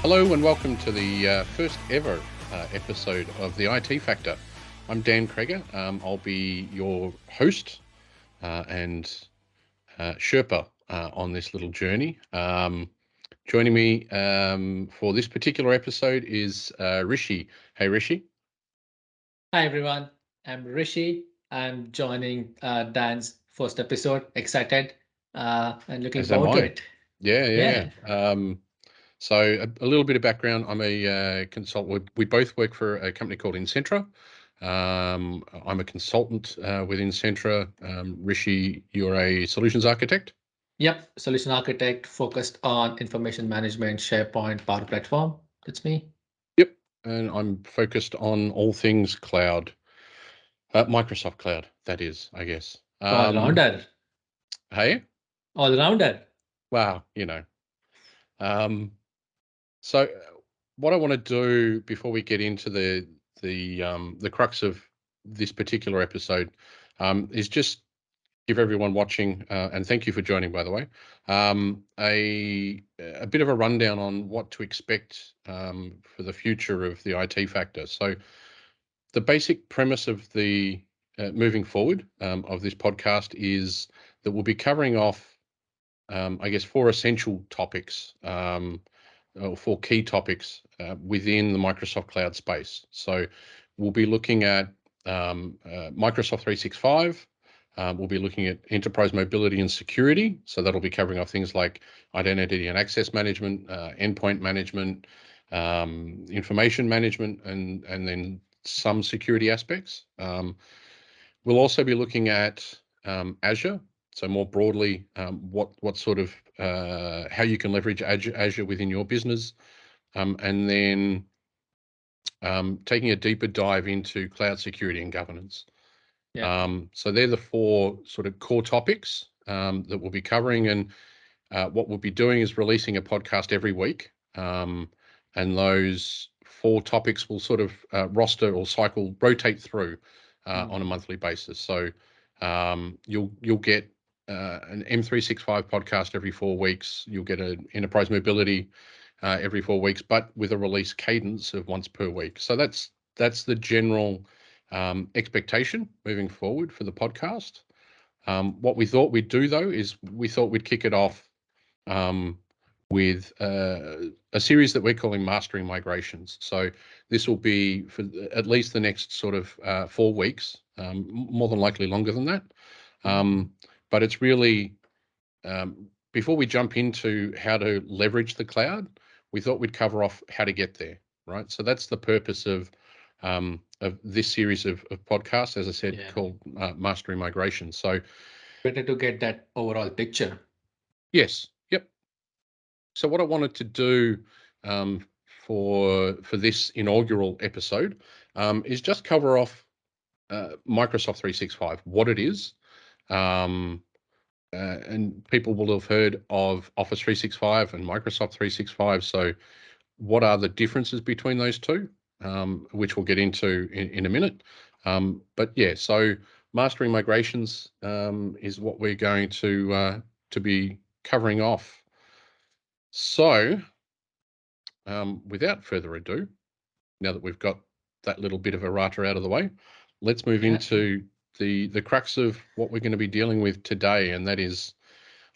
Hello and welcome to the first ever episode of the IT Factor. I'm Dan Kreger. I'll be your host and Sherpa on this little journey. Joining me for this particular episode is Rishi. Hey, Rishi. Hi everyone, I'm Rishi. I'm joining Dan's first episode. Excited and looking As am forward to I. it. Yeah. Yeah. So a little bit of background. I'm a consultant. We both work for a company called Incentra. I'm a consultant within Incentra. Rishi, you're a solutions architect. Yep. Solution architect focused on information management, SharePoint, Power Platform. That's me. Yep. And I'm focused on all things cloud, Microsoft Cloud, that is, I guess. All rounder. Hey, All rounder. wow, Um, so what I want to do before we get into the crux of this particular episode is just give everyone watching, and thank you for joining, by the way, a bit of a rundown on what to expect for the future of the IT Factor. So the basic premise of the moving forward of this podcast is that we'll be covering off, I guess, four essential topics, or four key topics within the Microsoft Cloud space. So we'll be looking at Microsoft 365. We'll be looking at enterprise mobility and security. So that'll be covering off things like identity and access management, endpoint management, information management, and then some security aspects. We'll also be looking at Azure. So more broadly, what sort of how you can leverage Azure within your business, and then taking a deeper dive into cloud security and governance. Yeah. So they're the four sort of core topics that we'll be covering, and what we'll be doing is releasing a podcast every week, and those four topics will sort of roster or rotate through on a monthly basis. So you'll get an M365 podcast every 4 weeks. You'll get an enterprise mobility every 4 weeks, but with a release cadence of once per week. So that's the general expectation moving forward for the podcast. What we thought we'd do, though, is we thought we'd kick it off with a series that we're calling Mastering Migrations. So this will be for at least the next sort of 4 weeks, more than likely longer than that. But it's really, before we jump into how to leverage the cloud, we thought we'd cover off how to get there, right? So that's the purpose of this series of podcasts, as I said, called Mastering Migration. So Better to get that overall picture. yes, yep. So what I wanted to do for this inaugural episode is just cover off Microsoft 365, what it is, and people will have heard of Office 365 and Microsoft 365. So what are the differences between those two, which we'll get into in a minute. But yeah, so mastering migrations is what we're going to be covering off. So without further ado, now that we've got that little bit of errata out of the way, let's move into the crux of what we're going to be dealing with today, and that is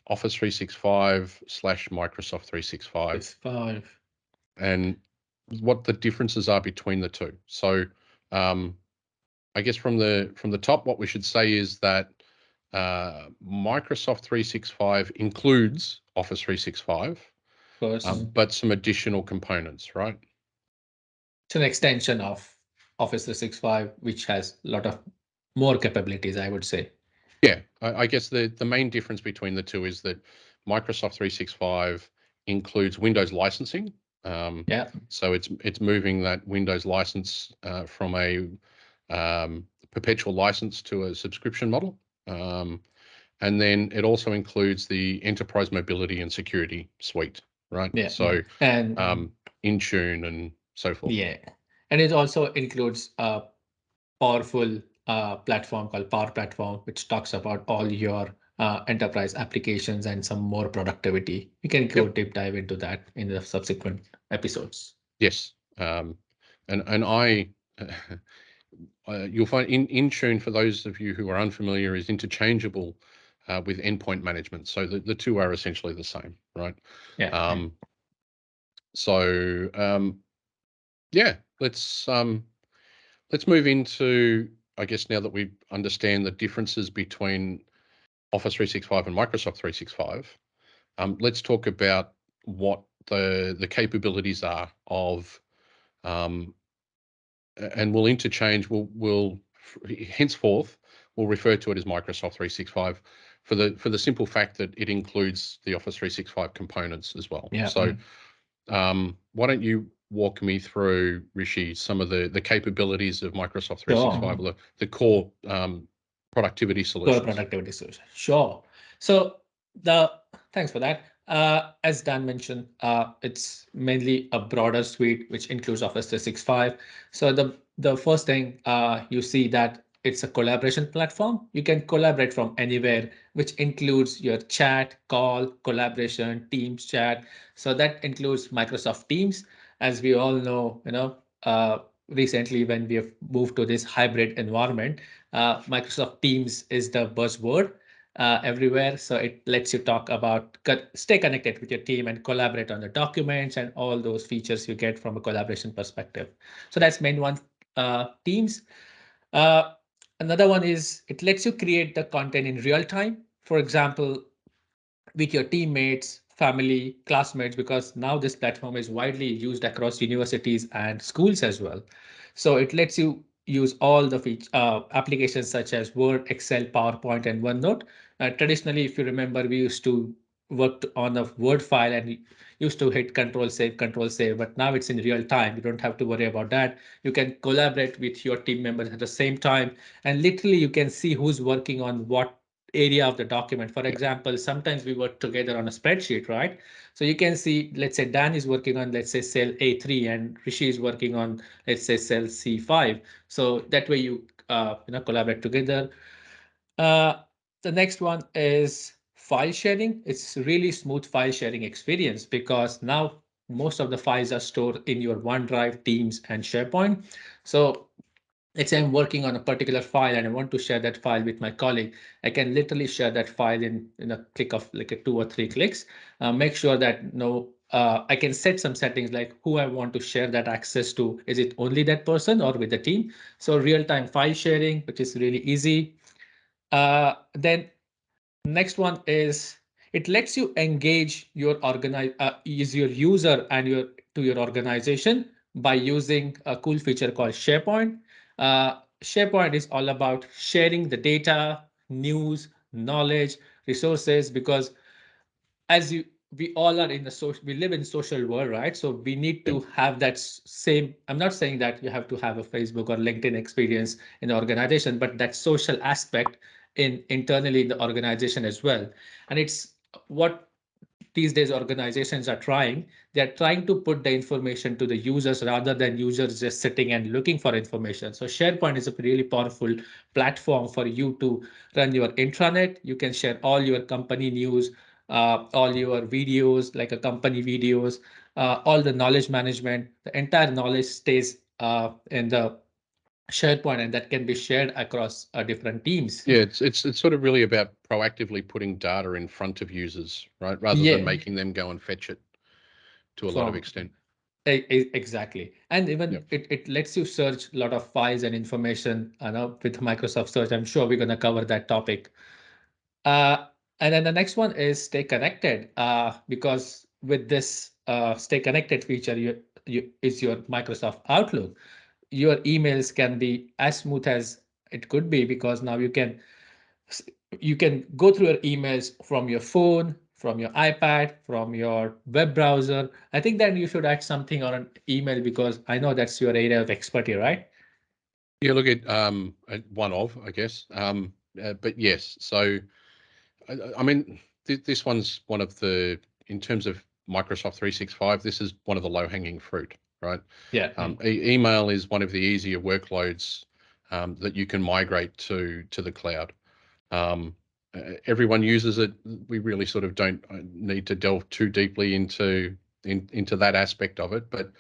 Office 365 / Microsoft 365. And what the differences are between the two. So I guess from the top, what we should say is that Microsoft 365 includes Office 365, but some additional components, right? It's an extension of Office 365, which has a lot of more capabilities, I would say. Yeah, I guess the main difference between the two is that Microsoft 365 includes Windows licensing. So it's moving that Windows license from a perpetual license to a subscription model. And then it also includes the enterprise mobility and security suite, right? So And Intune and so forth. and it also includes powerful platform called Power Platform, which talks about all your enterprise applications and some more productivity. We can go Yep. deep dive into that in the subsequent episodes. Yes. And I, you'll find Intune, for those of you who are unfamiliar, is interchangeable with endpoint management. So the two are essentially the same, right? Yeah. So yeah, let's move into, I guess, now that we understand the differences between Office 365 and Microsoft 365, let's talk about what the capabilities are of, and we'll interchange. We'll henceforth we'll refer to it as Microsoft 365 for the simple fact that it includes the Office 365 components as well. Yeah. So why don't you walk me through, Rishi, some of the capabilities of Microsoft 365, Sure. the core productivity Core solutions? productivity solution. Sure. So thanks for that. As Dan mentioned, it's mainly a broader suite which includes Office 365. So the first thing you see that it's a collaboration platform. You can collaborate from anywhere, which includes your chat, call, collaboration, Teams chat. So that includes Microsoft Teams. As we all know, recently when we have moved to this hybrid environment, Microsoft Teams is the buzzword everywhere. So it lets you talk about, stay connected with your team and collaborate on the documents and all those features you get from a collaboration perspective. So that's main one, Teams. Uh, Another one is it lets you create the content in real time. For example, with your teammates, family, classmates, because now this platform is widely used across universities and schools as well. So it lets you use all the applications such as Word, Excel, PowerPoint, and OneNote. Traditionally, if you remember, we used to work on a Word file and used to hit Control Save, but now it's in real time. You don't have to worry about that. You can collaborate with your team members at the same time, and literally you can see who's working on what area of the document. For Yeah. example, sometimes we work together on a spreadsheet, right? So you can see, let's say Dan is working on, let's say, cell A3 and Rishi is working on, let's say, cell C5. So that way you collaborate together. Uh, the next one is file sharing. It's really smooth file sharing experience because now most of the files are stored in your OneDrive, Teams, and SharePoint. So let's say I'm working on a particular file and I want to share that file with my colleague. I can literally share that file in a click of like a 2 or 3 clicks. Make sure that I can set some settings like who I want to share that access to. Is it only that person or with the team? So real-time file sharing, which is really easy. Then next one is it lets you engage is your user and your organization by using a cool feature called SharePoint. SharePoint is all about sharing the data, news, knowledge, resources, because as you we all are in the social we live in social world, right? So we need Yeah. to have that same. I'm not saying that you have to have a Facebook or LinkedIn experience in the organization, but that social aspect internally in the organization as well. And it's what these days organizations are trying. They're trying to put the information to the users rather than users just sitting and looking for information. So SharePoint is a really powerful platform for you to run your intranet. You can share all your company news, all your videos, like a company videos, all the knowledge management. The entire knowledge stays in the SharePoint, and that can be shared across different teams. Yeah, it's sort of really about proactively putting data in front of users, right? Rather than Yeah, making them go and fetch it to a lot of from extent. Exactly. And even Yep. it lets you search a lot of files and information, with Microsoft Search. I'm sure we're going to cover that topic. Uh, and then the next one is stay connected, because with this stay connected feature, is your Microsoft Outlook. Your emails can be as smooth as it could be because now you can go through your emails from your phone, from your iPad, from your web browser. I think that you should add something on an email because I know that's your area of expertise, right? Yeah, look at one of, I guess. But yes, so I mean, this one's one of in terms of Microsoft 365, this is one of the low-hanging fruit, right? Yeah. Email is one of the easier workloads that you can migrate to the cloud. Um, everyone uses it. We really sort of don't need to delve too deeply into that aspect of it. But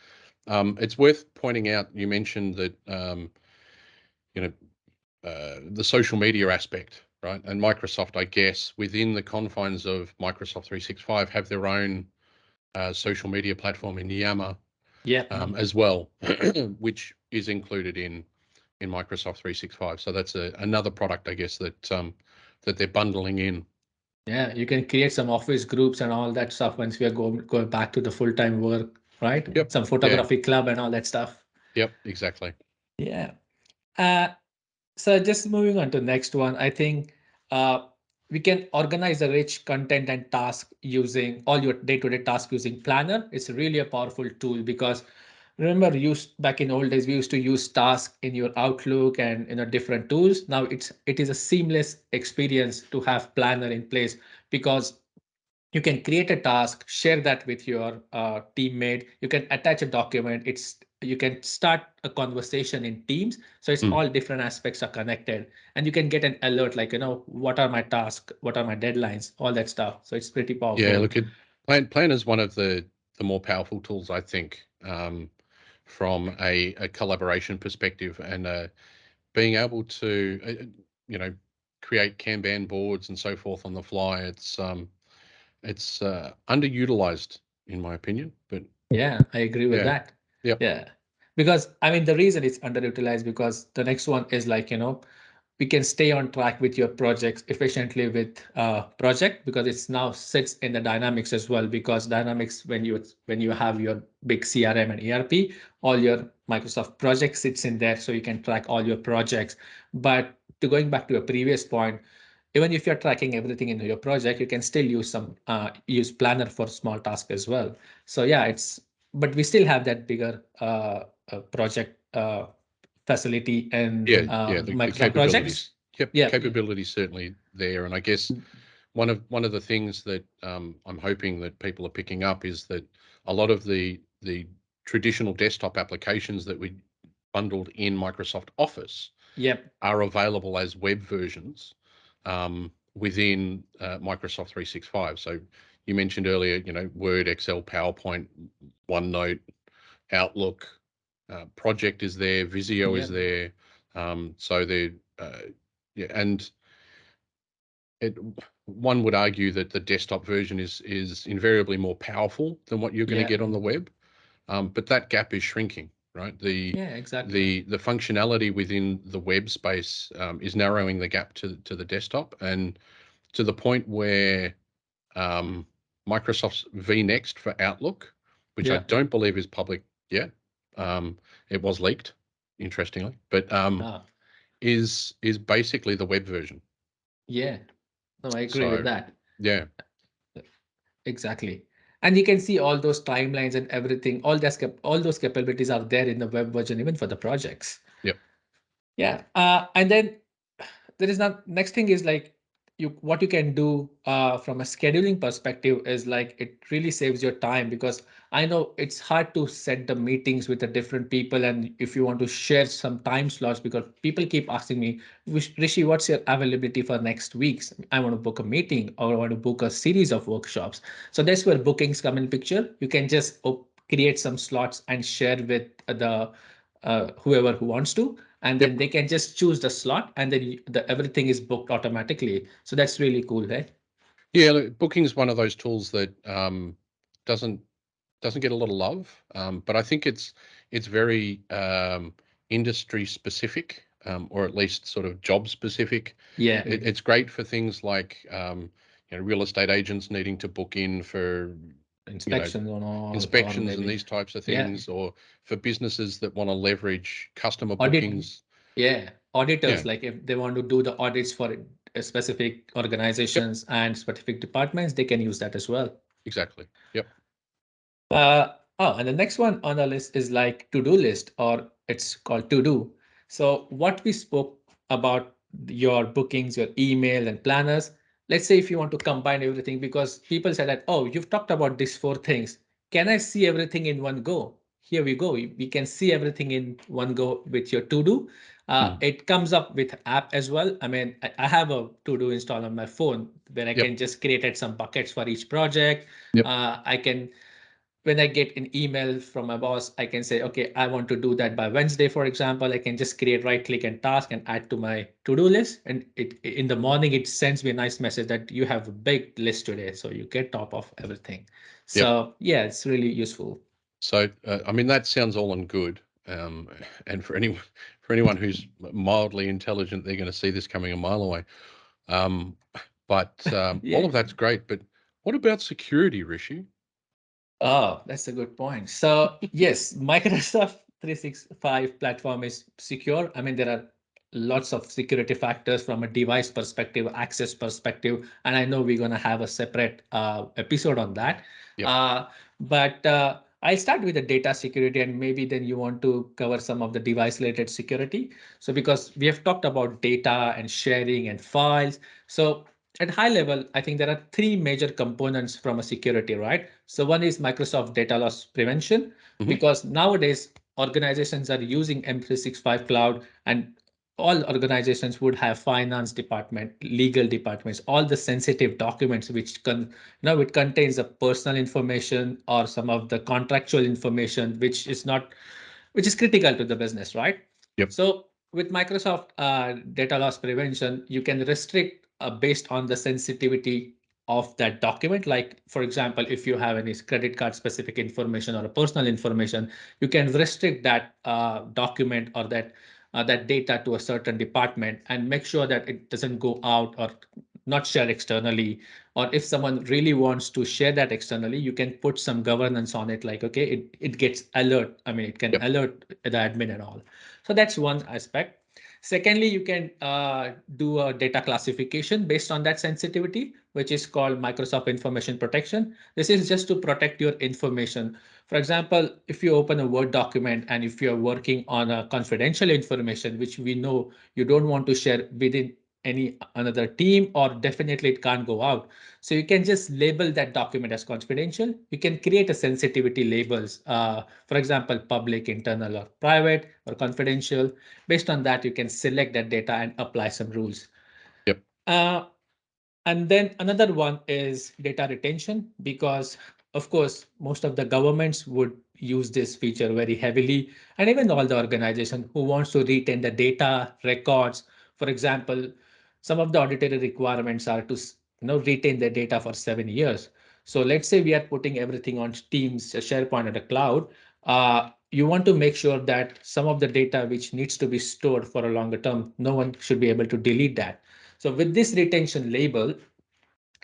it's worth pointing out. You mentioned that the social media aspect, right? And Microsoft, I guess, within the confines of Microsoft 365, have their own social media platform in Yammer, as well, which is included in Microsoft 365. So that's another product, I guess, that that they're bundling in. Yeah, you can create some office groups and all that stuff once we are going back to the full-time work, right? Yep. Some photography club and all that stuff. Yep, exactly. Yeah. So just moving on to the next one, I think we can organize the rich content and task using all your day-to-day tasks using Planner. It's really a powerful tool because remember, back in old days, we used to use tasks in your Outlook and different tools. Now it is a seamless experience to have Planner in place because you can create a task, share that with your teammate. You can attach a document. You can start a conversation in Teams. So it's all different aspects are connected, and you can get an alert like what are my tasks, what are my deadlines, all that stuff. So it's pretty powerful. Yeah, look, Planner is one of the more powerful tools, I think, from a collaboration perspective, and being able to create Kanban boards and so forth on the fly. It's underutilized, in my opinion, but Yeah, I agree with that. Yep. Yeah, because I mean the reason it's underutilized because the next one is like we can stay on track with your projects efficiently with project because it's now sits in the Dynamics as well, because Dynamics, when you have your big CRM and ERP, all your Microsoft projects sits in there, so you can track all your projects. But to going back to a previous point, even if you're tracking everything in your project, you can still use use Planner for small tasks as well. So yeah, but we still have that bigger project facility and the Microsoft projects. capabilities. Yep, Yeah, capabilities certainly there, and I guess one of the things that I'm hoping that people are picking up is that a lot of the traditional desktop applications that we bundled in Microsoft Office are available as web versions within Microsoft 365. So you mentioned earlier, Word, Excel, PowerPoint, OneNote, Outlook, Project is there, Visio is there. So they're and one would argue that the desktop version is invariably more powerful than what you're going to get on the web, but that gap is shrinking, right? exactly. The functionality within the web space is narrowing the gap to the desktop, and to the point where Microsoft's vNext for Outlook, which I don't believe is public yet, it was leaked, interestingly, but is basically the web version. Yeah, no, I agree with that. Yeah, exactly. And you can see all those timelines and everything. All those capabilities are there in the web version, even for the projects. Yep. Yeah. And then there is not next thing is like what you can do from a scheduling perspective is like it really saves your time, because I know it's hard to set the meetings with the different people, and if you want to share some time slots, because people keep asking me, Rishi, what's your availability for next weeks? I want to book a meeting or I want to book a series of workshops. So that's where bookings come in picture. You can just create some slots and share with the whoever who wants to, and then they can just choose the slot, and then everything is booked automatically. So that's really cool, right? Yeah, look, Booking is one of those tools that doesn't get a lot of love, but I think it's very industry specific, or at least sort of job specific. Yeah, it's great for things like real estate agents needing to book in for inspections and all, inspections and these types of things, or for businesses that want to leverage customer bookings. Auditors, like if they want to do the audits for specific organizations and specific departments, they can use that as well. Exactly. Yep. And the next one on the list is like to-do list, or it's called to-do. So what we spoke about, your bookings, your email and planners. Let's say if you want to combine everything, because people said that, oh, you've talked about these 4 things. Can I see everything in one go? Here we go. We can see everything in one go with your to-do. It comes up with app as well. I mean, I have a to-do install on my phone where I Yep. can just create some buckets for each project. Yep. I can, when I get an email from my boss, I can say, okay, I want to do that by Wednesday, for example. I can just create, right click and task and add to my to-do list. And it in the morning, it sends me a nice message that you have a big list today. So you get top of everything. Yep. So yeah, it's really useful. So, I mean, that sounds all and good. And for anyone who's mildly intelligent, they're going to see this coming a mile away. But all Yeah. of that's great. But what about security, Rishi? Oh, that's a good point. So yes, Microsoft 365 platform is secure. I mean, there are lots of security factors from a device perspective, access perspective, and I know we're going to have a separate episode on that. Yep. But I'll start with the data security, and maybe then you want to cover some of the device-related security. So because we have talked about data and sharing and files, so at high level, I think there are three major components from a security, right? So one is Microsoft data loss prevention, because nowadays organizations are using M365 cloud, and all organizations would have finance department, legal departments, all the sensitive documents which it contains the personal information or some of the contractual information which is critical to the business, right? Yep. So with Microsoft data loss prevention, you can restrict based on the sensitivity of that document. Like, for example, if you have any credit card specific information or a personal information, you can restrict that document or that data to a certain department and make sure that it doesn't go out or not share externally. Or if someone really wants to share that externally, you can put some governance on it, like, okay, it gets alert. I mean, it can Yep. alert the admin and all. So that's one aspect. Secondly, you can do a data classification based on that sensitivity, which is called Microsoft Information Protection. This is just to protect your information. For example, if you open a Word document and if you're working on a confidential information, which we know you don't want to share within any another team, or definitely it can't go out. So you can just label that document as confidential. You can create a sensitivity labels, for example, public, internal, or private, or confidential. Based on that, you can select that data and apply some rules. Yep. And then another one is data retention, because of course, most of the governments would use this feature very heavily, and even all the organization who wants to retain the data records. For example, some of the auditory requirements are to retain the data for 7 years. So let's say we are putting everything on Teams, SharePoint, or the cloud. You want to make sure that some of the data which needs to be stored for a longer term, no one should be able to delete that. So with this retention label,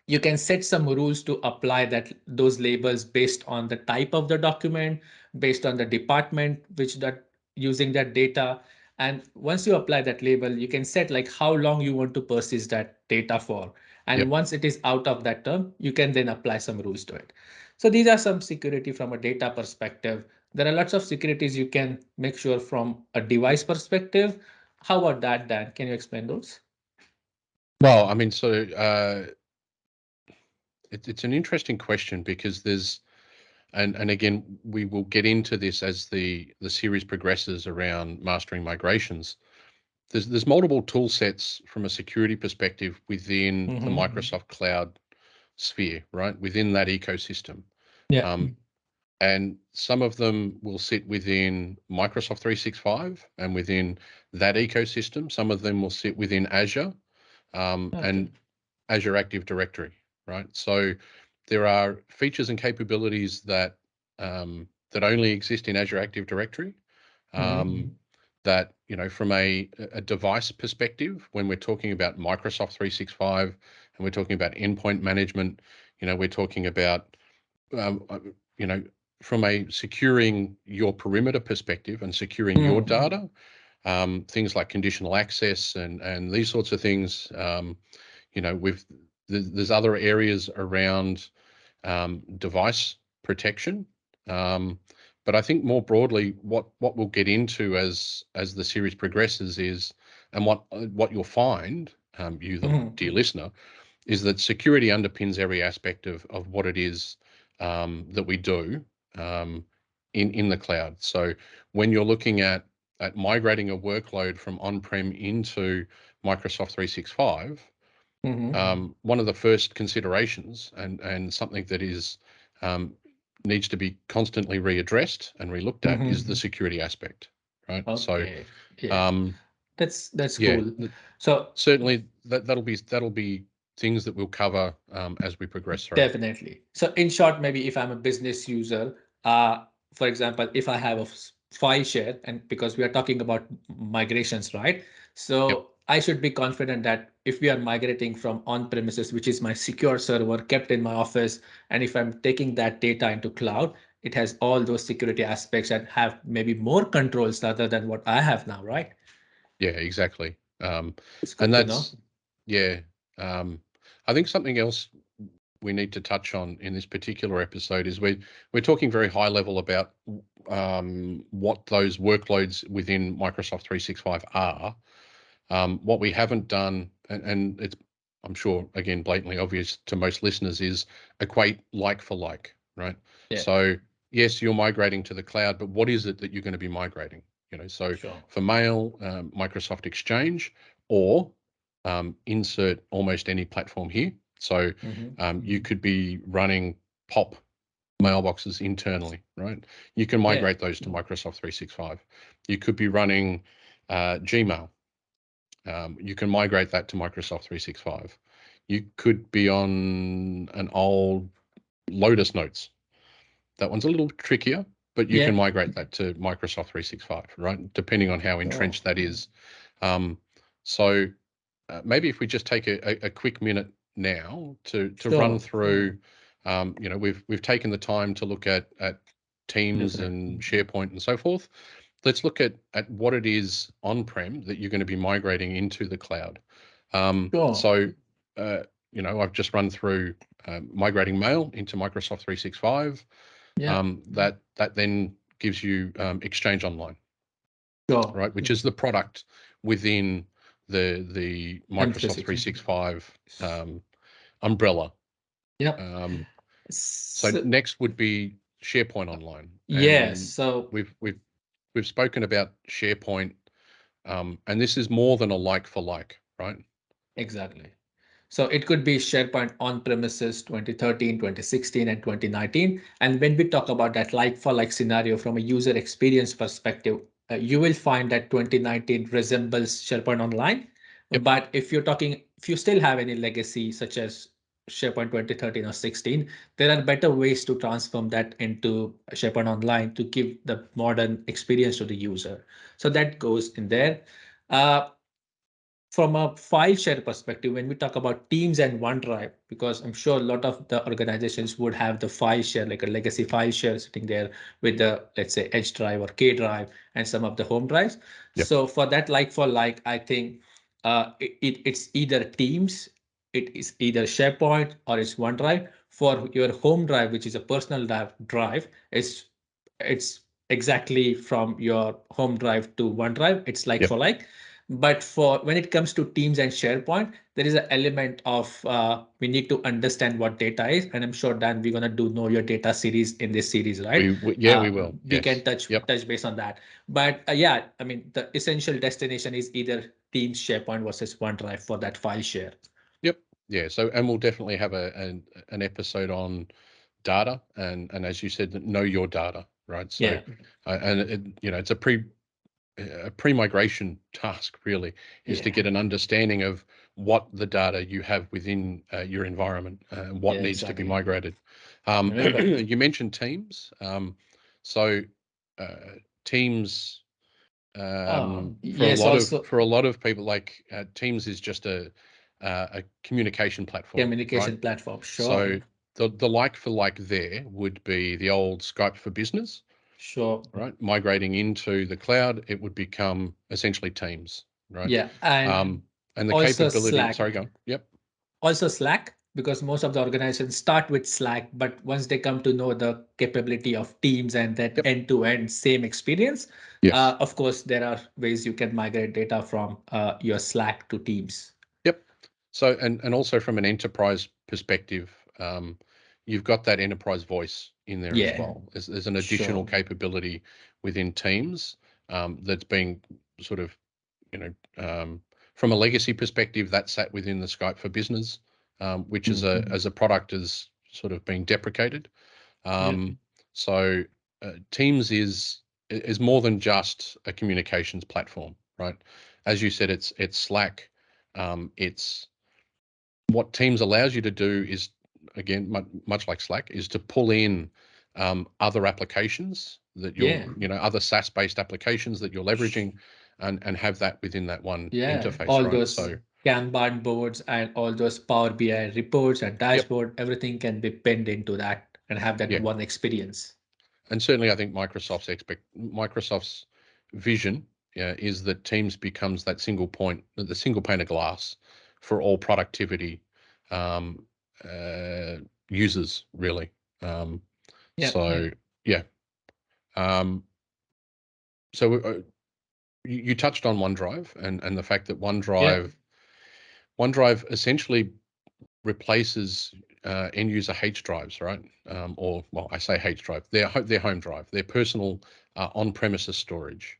you can set some rules to apply those labels based on the type of the document, based on the department which that using that data. And once you apply that label, you can set like how long you want to persist that data for. And Yep. once it is out of that term, you can then apply some rules to it. So these are some security from a data perspective. There are lots of securities you can make sure from a device perspective. How about that, Dan? Can you explain those? Well, I mean, so it's an interesting question because there's, and again, we will get into this as the series progresses around mastering migrations. There's multiple tool sets from a security perspective within the Microsoft Cloud sphere, right? Within that ecosystem. Yeah. And some of them will sit within Microsoft 365 and within that ecosystem. Some of them will sit within Azure Okay. and Azure Active Directory, right? So there are features and capabilities that that only exist in Azure Active Directory. That, from a device perspective, when we're talking about Microsoft 365 and we're talking about endpoint management, we're talking about from a securing your perimeter perspective and securing your data, things like conditional access and these sorts of things. There's other areas around device protection, but I think more broadly, what we'll get into as the series progresses is, and what you'll find, you the dear listener, is that security underpins every aspect of what it is that we do in the cloud. So when you're looking at migrating a workload from on-prem into Microsoft 365, one of the first considerations and something that is needs to be constantly readdressed and relooked at is the security aspect, right? Okay. So Yeah. That's yeah, cool. So certainly that'll be things that we'll cover as we progress through. definitely. So in short, maybe if I'm a business user, for example, if I have a file share, and because we are talking about migrations, right? So Yep. I should be confident that if we are migrating from on-premises, which is my secure server kept in my office, and if I'm taking that data into cloud, it has all those security aspects and have maybe more controls other than what I have now, right? Yeah, exactly. It's And good to know. yeah. I think something else we need to touch on in this particular episode is we're talking very high level about what those workloads within Microsoft 365 are. What we haven't done, and it's, I'm sure, again, blatantly obvious to most listeners, is equate like for like, right? Yeah, So yes, you're migrating to the cloud, but what is it that you're going to be migrating? So sure. for mail, Microsoft Exchange, or insert almost any platform here. So you could be running POP mailboxes internally, right? You can Yeah. migrate those to Microsoft 365. You could be running Gmail. You can migrate that to Microsoft 365. You could be on an old Lotus Notes. That one's a little trickier, but you can Yeah. migrate that to Microsoft 365, right? Depending on how entrenched that is. So maybe if we just take a quick minute now to run Sure. through, we've taken the time to look at Teams Different. and SharePoint and so forth. Let's look at what it is on-prem that you're going to be migrating into the cloud. Sure. So, I've just run through migrating mail into Microsoft 365. Yeah. That then gives you Exchange Online, Sure. right, which is the product within the Microsoft M365. 365 umbrella. Yep. So So, next would be SharePoint Online, yes. and So we've spoken about SharePoint, and this is more than a like for like, right? exactly. So it could be SharePoint on premises 2013, 2016, and 2019. And when we talk about that like for like scenario from a user experience perspective, you will find that 2019 resembles SharePoint Online. Yep. But if if you still have any legacy such as SharePoint 2013 or 16, there are better ways to transform that into SharePoint Online to give the modern experience to the user. So that goes in there. Uh, from a file share perspective, when we talk about Teams and OneDrive, because I'm sure a lot of the organizations would have the file share, like a legacy file share sitting there with the, let's say, Edge drive or K drive and some of the home drives. Yep. So for that, like for like, I think it's either Teams, it is either SharePoint or it's OneDrive. For your home drive, which is a personal drive, it's exactly from your home drive to OneDrive. It's like Yep. for like. But for when it comes to Teams and SharePoint, there is an element of we need to understand what data is, and I'm sure Dan, we're gonna do know your data series in this series, right? We will. We Yes. can touch Yep. base on that. But yeah, I mean the essential destination is either Teams, SharePoint versus OneDrive for that file share. Yep. Yeah. So, and we'll definitely have an episode on data and as you said, know your data, right? So, Yeah, and it's a pre-migration task really is to yeah, get an understanding of what the data you have within your environment and what yeah, needs to be exactly. migrated. Remember, You mentioned Teams. So uh, Teams yes, also for a lot of people, like Teams is just a communication platform, right? communication platform. Sure, So the like for like there would be the old Skype for Business, sure. right? Migrating into the cloud, it would become essentially Teams, right? Yeah, and And the also capability, Slack. sorry, go on. Yep. Also Slack, because most of the organizations start with Slack, but once they come to know the capability of Teams and that Yep. end-to-end same experience, Yes. of course, there are ways you can migrate data from your Slack to Teams. Yep. So, and also from an enterprise perspective, you've got that enterprise voice in there as Yeah, well. There's an additional sure. capability within Teams that's being sort of, from a legacy perspective, that sat within the Skype for Business, which as a product is sort of being deprecated. So Teams is more than just a communications platform, right? As you said, it's Slack. It's what Teams allows you to do is, again, much like Slack, is to pull in other applications that other SaaS-based applications that you're leveraging, and have that within that one interface, all right? those Kanban boards and all those Power BI reports and dashboard, everything can be pinned into that and have that one experience. And certainly, I think Microsoft's vision is that Teams becomes that single point, the single pane of glass for all productivity users, really. So you touched on OneDrive and the fact that OneDrive essentially replaces end user H drives, right? I say H drive, their home drive, their personal on-premises storage.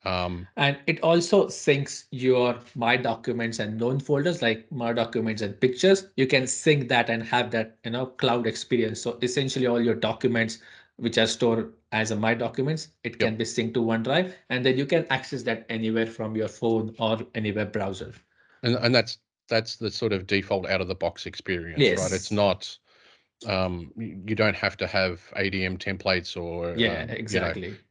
And it also syncs your My Documents and known folders like My Documents and Pictures. You can sync that and have that cloud experience. So essentially all your documents which are stored as a My Documents, it can be synced to OneDrive, and then you can access that anywhere from your phone or any web browser. And that's the sort of default out of the box experience, right? It's not you don't have to have ADM templates or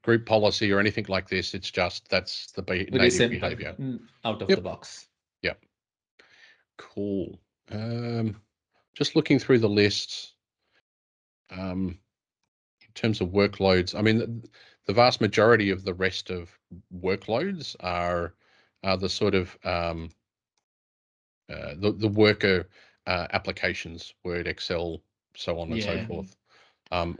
group policy or anything like this. It's just that's the native behavior out of the box. Yep. Cool. Just looking through the lists. In terms of workloads, I mean, the vast majority of the rest of workloads are the sort of the worker applications, Word, Excel, so on and so forth,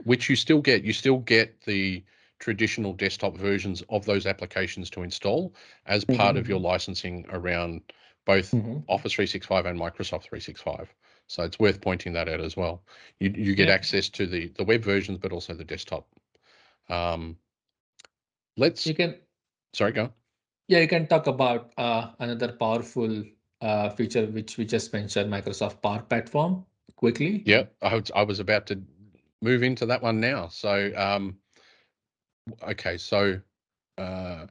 which you still get. You still get the traditional desktop versions of those applications to install as part of your licensing around both Office 365 and Microsoft 365. So it's worth pointing that out as well. You get access to the web versions, but also the desktop. Sorry, go on. Yeah, you can talk about another powerful feature which we just mentioned, Microsoft Power Platform, quickly. Yeah, I was about to move into that one now. So, okay, so I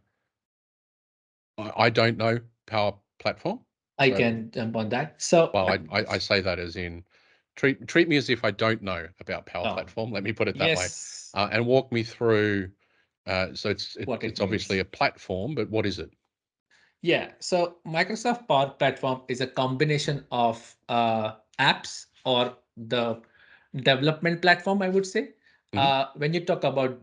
don't know Power Platform. I can jump on that. So, well, I say that as in treat me as if I don't know about Power Platform. Let me put it that way, and walk me through. So it's obviously a platform, but what is it? Yeah, so Microsoft Power Platform is a combination of apps or the development platform, I would say. When you talk about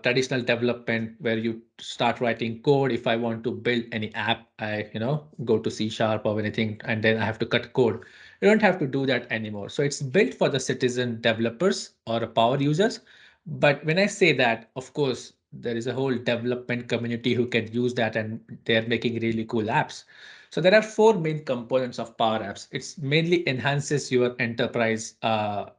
traditional development where you start writing code, if I want to build any app, I go to C# or anything, and then I have to cut code. You don't have to do that anymore. So it's built for the citizen developers or power users. But when I say that, of course, there is a whole development community who can use that, and they're making really cool apps. So there are four main components of Power Apps. It's mainly enhances your enterprise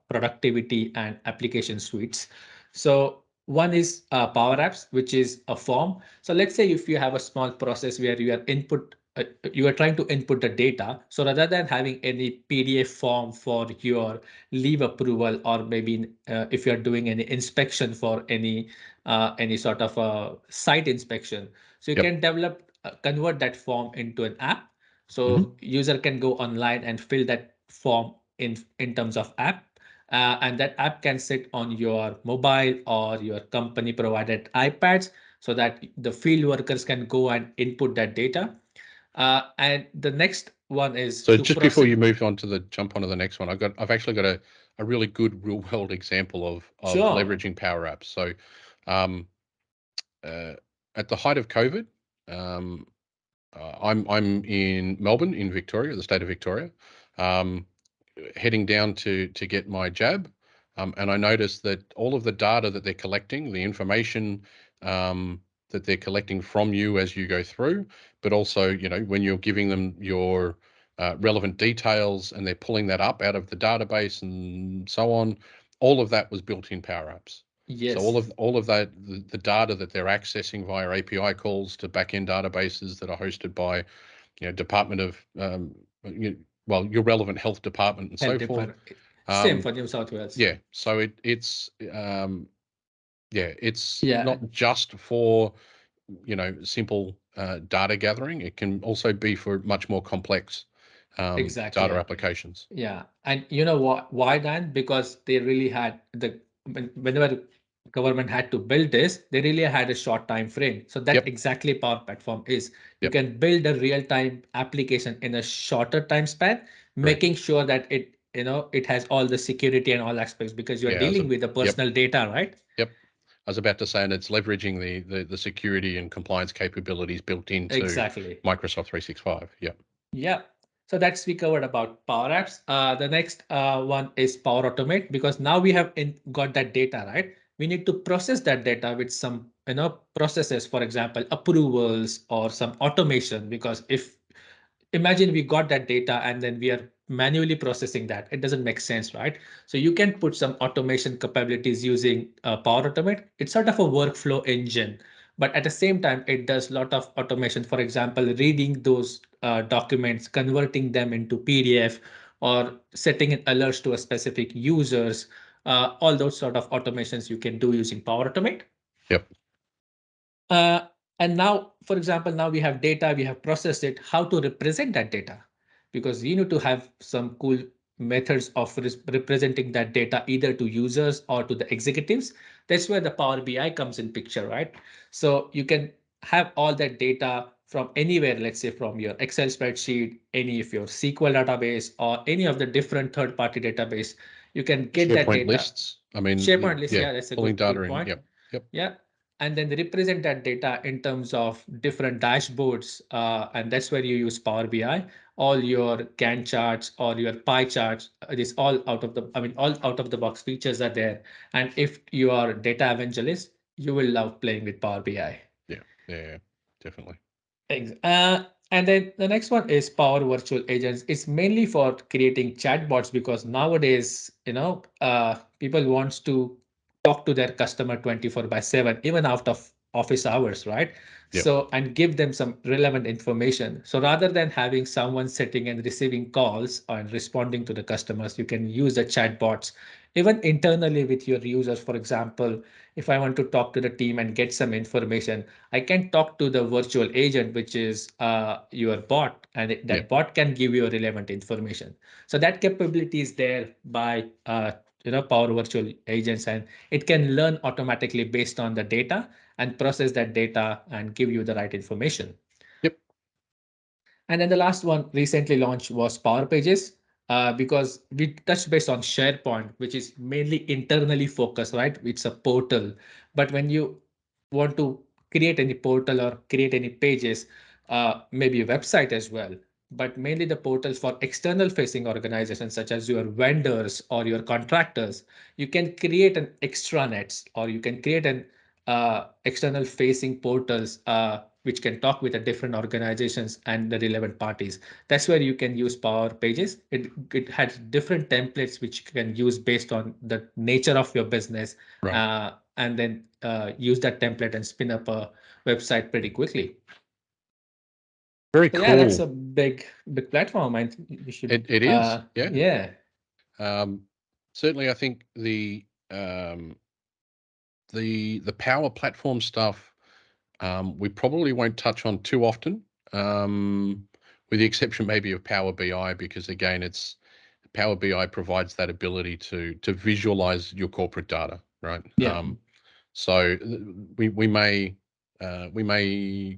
productivity and application suites. So one is Power Apps, which is a form. So let's say if you have a small process where you are trying to input the data. So rather than having any PDF form for your leave approval, or maybe if you're doing any inspection for any sort of a site inspection, so you can convert that form into an app. So user can go online and fill that form in terms of app. And that app can sit on your mobile or your company provided iPads, so that the field workers can go and input that data. And the next one is so just before you jump onto the next one, I've actually got a really good real world example of leveraging Power Apps. So at the height of COVID, I'm in Melbourne, in Victoria, the state of Victoria, heading down to get my jab, and I noticed that all of the data that they're collecting, the information that they're collecting from you as you go through, but also when you're giving them your relevant details and they're pulling that up out of the database and so on, all of that was built in Power Apps. Yes. So all of that, the data that they're accessing via API calls to backend databases that are hosted by, Department of, your relevant health department and Health so forth. department. Same for New South Wales. Yeah. So it's Yeah. not just for, simple data gathering. It can also be for much more complex Exactly. data applications. Yeah. And you know what? Why then? Because they really had whenever government had to build this, they really had a short time frame. So that Yep. exactly Power Platform is. You Yep. can build a real-time application in a shorter time span, Correct. making sure that it has all the security and all aspects, because you're Yeah, dealing with the personal data, right? Yep. I was about to say, and it's leveraging the security and compliance capabilities built into Exactly. Microsoft 365. Yep. Yeah. So that's we covered about Power Apps. The next one is Power Automate, because now we have got that data, right? We need to process that data with some processes, for example, approvals or some automation. Because if imagine we got that data and then we are manually processing that, it doesn't make sense, right? So you can put some automation capabilities using Power Automate. It's sort of a workflow engine, but at the same time it does a lot of automation. For example, reading those documents, converting them into PDF, or setting in alerts to a specific users. All those sort of automations you can do using Power Automate. Yep. And now, for example, now we have data, we have processed it, how to represent that data, because we need to have some cool methods of representing that data either to users or to the executives. That's where the Power BI comes in picture, right? So you can have all that data from anywhere, let's say from your Excel spreadsheet, any of your SQL database, or any of the different third-party database. You can get that SharePoint data. lists. I mean, SharePoint list, yeah, yeah, that's a pulling data good in. point. Yep. Yep. Yeah. And then represent that data in terms of different dashboards. And that's where you use Power BI. All your Gantt charts or your pie charts, it is all all out of the box features are there. And if you are a data evangelist, you will love playing with Power BI. Yeah, definitely. And then the next one is Power Virtual Agents. It's mainly for creating chatbots, because nowadays, people wants to talk to their customer 24/7, even out of office hours, right? Yep. So, and give them some relevant information. So rather than having someone sitting and receiving calls and responding to the customers, you can use the chatbots, even internally with your users. For example, if I want to talk to the team and get some information, I can talk to the virtual agent, which is your bot, and that bot can give you relevant information. So that capability is there by Power Virtual Agents, and it can learn automatically based on the data and process that data and give you the right information. Yep. And then the last one recently launched was Power Pages, because we touched base on SharePoint, which is mainly internally focused, right? It's a portal. But when you want to create any portal or create any pages, maybe a website as well, but mainly the portals for external facing organizations such as your vendors or your contractors, you can create an extranets, or you can create an external facing portals which can talk with the different organizations and the relevant parties. That's where you can use Power Pages. It has different templates which you can use based on the nature of your business, Right. and then use that template and spin up a website pretty quickly. Very So yeah, that's a cool. big platform. I think you should. It is. Yeah. Yeah. Certainly, I think the Power Platform stuff, we probably won't touch on too often, with the exception maybe of Power BI, because again, it's Power BI provides that ability to visualize your corporate data, right? Yeah. So we may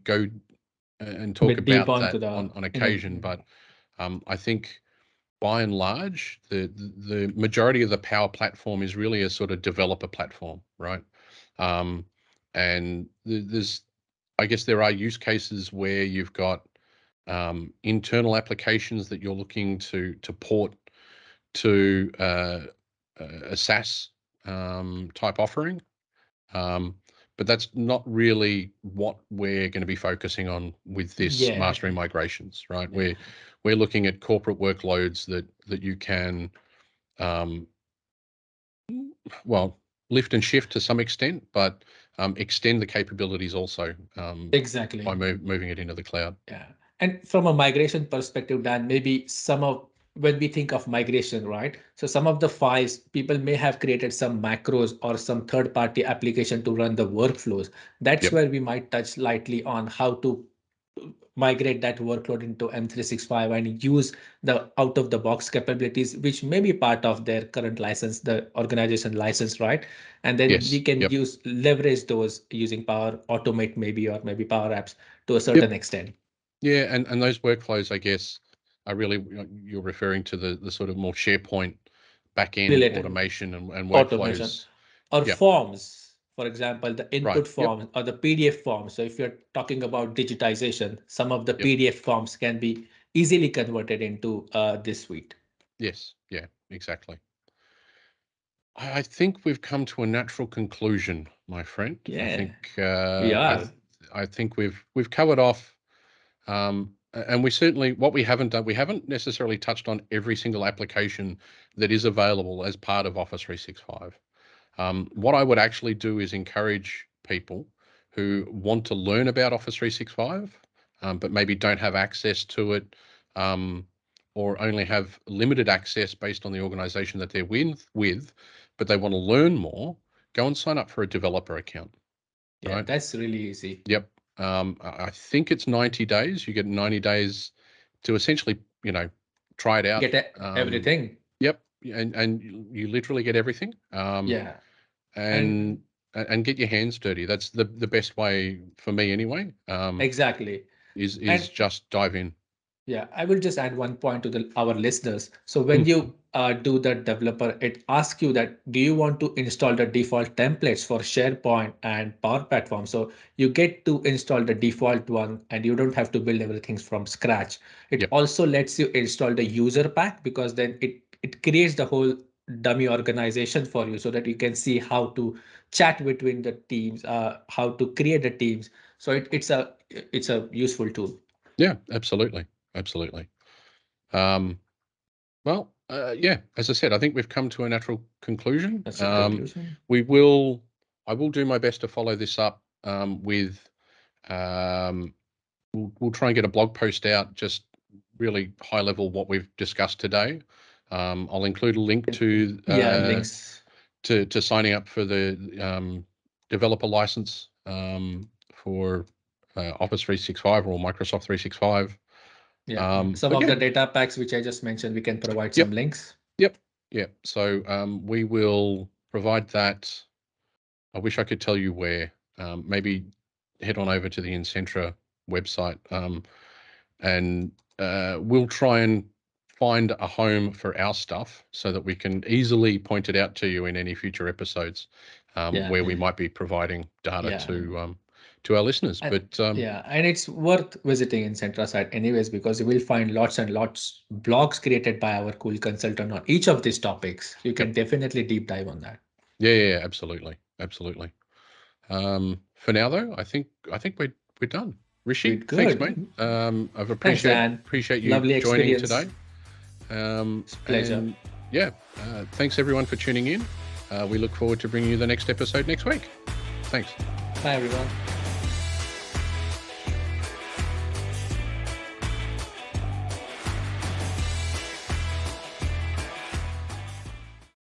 go and talk Bit deep about onto that the on occasion, but I think by and large, the majority of the Power Platform is really a sort of developer platform, right? And there's, I guess there are use cases where you've got internal applications that you're looking to port to a SaaS type offering. But that's not really what we're going to be focusing on with this Yeah. Mastering Migrations, right? We're looking at corporate workloads that you can, well, lift and shift to some extent, but extend the capabilities also Exactly. by moving it into the cloud. Yeah. And from a migration perspective, Dan, maybe when we think of migration, right? So some of the files, people may have created some macros or some third-party application to run the workflows. That's Yep. where we might touch lightly on how to migrate that workload into M365 and use the out-of-the-box capabilities, which may be part of their current license, the organization license, right? And then Yes. we can Yep. leverage those using Power Automate or maybe Power Apps to a certain extent. Yeah, and those workflows, I guess, are really, you're referring to the sort of more SharePoint back-end Related automation and automation workflows. or Yep. forms, for example, the input Right. Yep. forms or the PDF forms. So if you're talking about digitization, some of the Yep. PDF forms can be easily converted into this suite. Yes. Yeah, exactly. I think we've come to a natural conclusion, my friend. I Yeah, think we are. I think we've covered off, and we certainly, what we haven't done, we haven't necessarily touched on every single application that is available as part of Office 365. What I would actually do is encourage people who want to learn about Office 365, but maybe don't have access to it, or only have limited access based on the organization that they're with, but they want to learn more, go and sign up for a developer account. Yeah, Right? that's really easy. Yep. I think it's 90 days. You get 90 days to essentially, try it out. Get everything. Yep. And you literally get everything. Yeah. And get your hands dirty. That's the best way for me anyway. Exactly. Is And just dive in. yeah, I will just add one point to our listeners. So when you do the developer, it asks you that, do you want to install the default templates for SharePoint and Power Platform? So you get to install the default one and you don't have to build everything from scratch. It Yep. also lets you install the user pack, because then it creates the whole dummy organization for you so that you can see how to chat between the teams, how to create the teams. So it's a useful tool. Yeah, absolutely. Absolutely. Well, yeah, as I said, I think we've come to a natural conclusion. That's a conclusion. I will do my best to follow this up with, we'll try and get a blog post out, just really high level what we've discussed today. I'll include a link to Links. to signing up for the developer license for Office 365 or Microsoft 365. Yeah, some of the data packs which I just mentioned, we can provide some links. Yep. So we will provide that. I wish I could tell you where. Maybe head on over to the Incentra website, and we'll try and find a home for our stuff so that we can easily point it out to you in any future episodes, where we might be providing data to our listeners. But and it's worth visiting Incentra site anyways, because you will find lots and lots blogs created by our cool consultant on each of these topics. You can definitely deep dive on that. Yeah, absolutely. For now though, I think we're done. Rishi, thanks, mate. I've appreciate you Lovely joining today. It's a pleasure. And thanks everyone for tuning in. We look forward to bringing you the next episode next week. Thanks. Bye everyone.